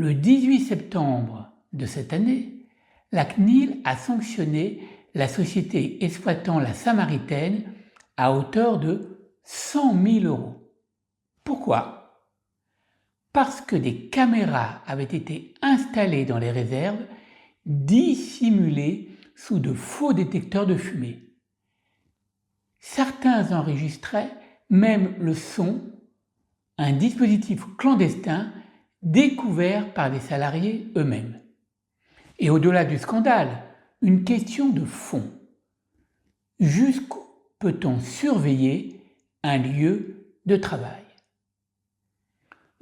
Le 18 septembre de cette année, la CNIL a sanctionné la société exploitant la Samaritaine à hauteur de 100 000 €. Pourquoi? Parce que des caméras avaient été installées dans les réserves, dissimulées sous de faux détecteurs de fumée. Certains enregistraient même le son, un dispositif clandestin découvert par les salariés eux-mêmes. Et au-delà du scandale, une question de fond. Jusqu'où peut-on surveiller un lieu de travail?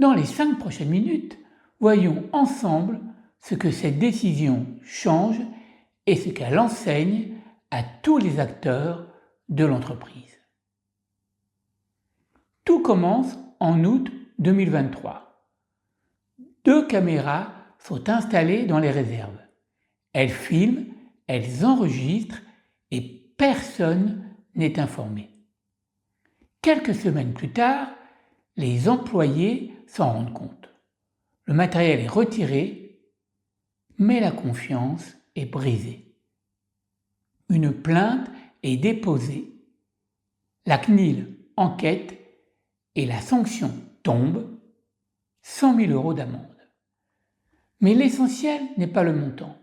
Dans les 5 prochaines minutes, voyons ensemble ce que cette décision change et ce qu'elle enseigne à tous les acteurs de l'entreprise. Tout commence en août 2023. 2 caméras sont installées dans les réserves. Elles filment, elles enregistrent et personne n'est informé. Quelques semaines plus tard, les employés s'en rendent compte. Le matériel est retiré, mais la confiance est brisée. Une plainte est déposée. La CNIL enquête et la sanction tombe, 100 000 € d'amende. Mais l'essentiel n'est pas le montant.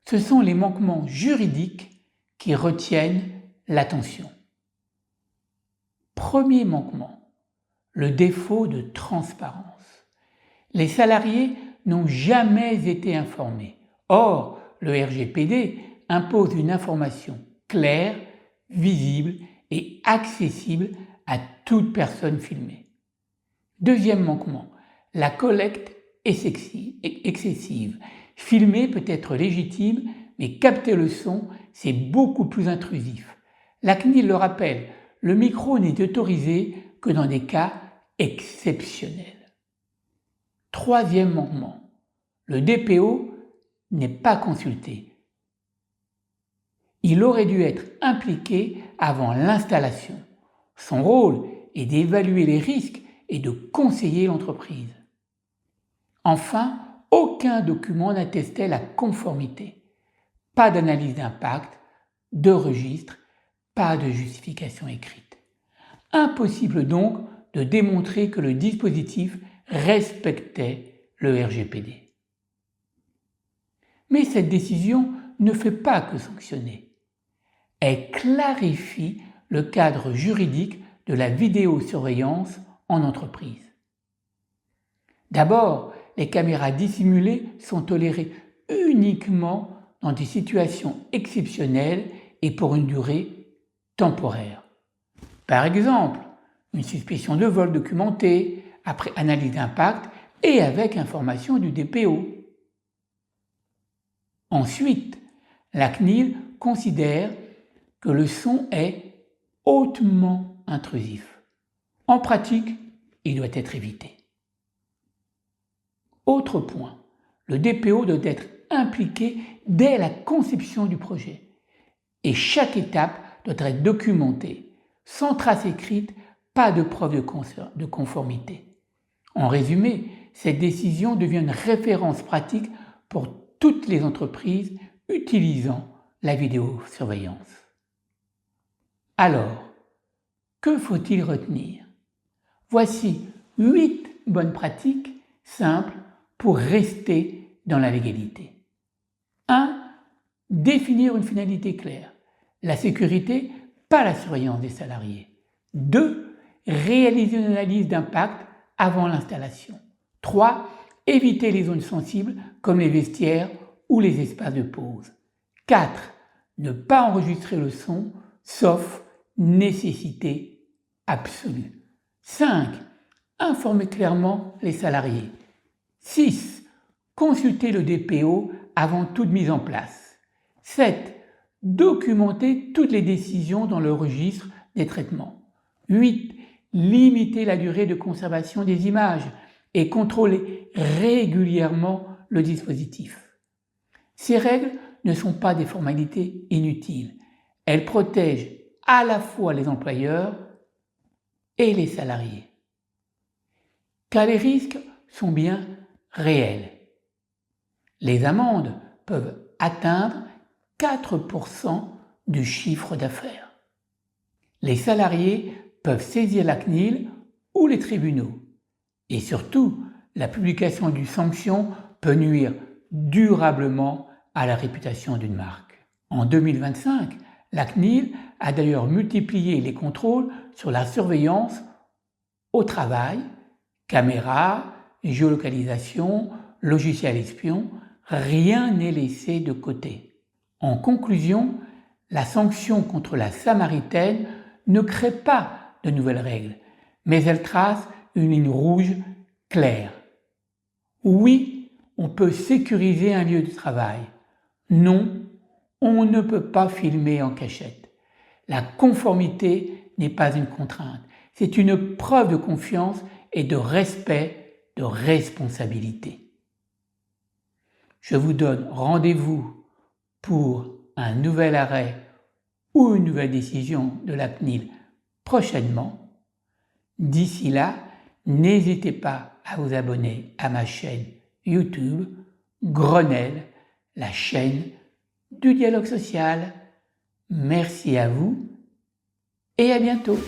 Ce sont les manquements juridiques qui retiennent l'attention. Premier manquement, le défaut de transparence. Les salariés n'ont jamais été informés. Or, le RGPD impose une information claire, visible et accessible à toute personne filmée. Deuxième manquement, la collecte excessive. Filmer peut être légitime, mais capter le son, c'est beaucoup plus intrusif. La CNIL le rappelle, le micro n'est autorisé que dans des cas exceptionnels. Troisième manquement, le DPO n'est pas consulté. Il aurait dû être impliqué avant l'installation. Son rôle est d'évaluer les risques et de conseiller l'entreprise. Enfin, aucun document n'attestait la conformité. Pas d'analyse d'impact, de registre, pas de justification écrite. Impossible donc de démontrer que le dispositif respectait le RGPD. Mais cette décision ne fait pas que sanctionner. Elle clarifie le cadre juridique de la vidéosurveillance en entreprise. D'abord, les caméras dissimulées sont tolérées uniquement dans des situations exceptionnelles et pour une durée temporaire. Par exemple, une suspicion de vol documentée, après analyse d'impact et avec information du DPO. Ensuite, la CNIL considère que le son est hautement intrusif. En pratique, il doit être évité. Autre point, le DPO doit être impliqué dès la conception du projet et chaque étape doit être documentée, sans trace écrite, pas de preuve de conformité. En résumé, cette décision devient une référence pratique pour toutes les entreprises utilisant la vidéosurveillance. Alors, que faut-il retenir? Voici 8 bonnes pratiques simples pour rester dans la légalité. 1. Définir une finalité claire. La sécurité, pas la surveillance des salariés. 2. Réaliser une analyse d'impact avant l'installation. 3. Éviter les zones sensibles comme les vestiaires ou les espaces de pause. 4. Ne pas enregistrer le son sauf nécessité absolue. 5. Informer clairement les salariés. 6. Consulter le DPO avant toute mise en place. 7. Documenter toutes les décisions dans le registre des traitements. 8. Limiter la durée de conservation des images et contrôler régulièrement le dispositif. Ces règles ne sont pas des formalités inutiles. Elles protègent à la fois les employeurs et les salariés. Car les risques sont bien réels. Les amendes peuvent atteindre 4% du chiffre d'affaires. Les salariés peuvent saisir la CNIL ou les tribunaux. Et surtout, la publication d'une sanction peut nuire durablement à la réputation d'une marque. En 2025, la CNIL a d'ailleurs multiplié les contrôles sur la surveillance au travail, caméras, géolocalisation, logiciels espions, rien n'est laissé de côté. En conclusion, la sanction contre la Samaritaine ne crée pas de nouvelles règles, mais elle trace une ligne rouge claire. Oui, on peut sécuriser un lieu de travail. Non, on ne peut pas filmer en cachette. La conformité n'est pas une contrainte, c'est une preuve de confiance et de respect, de responsabilité. Je vous donne rendez-vous pour un nouvel arrêt ou une nouvelle décision de la CNIL prochainement. D'ici là, n'hésitez pas à vous abonner à ma chaîne YouTube Grenelle, la chaîne du dialogue social. Merci à vous et à bientôt.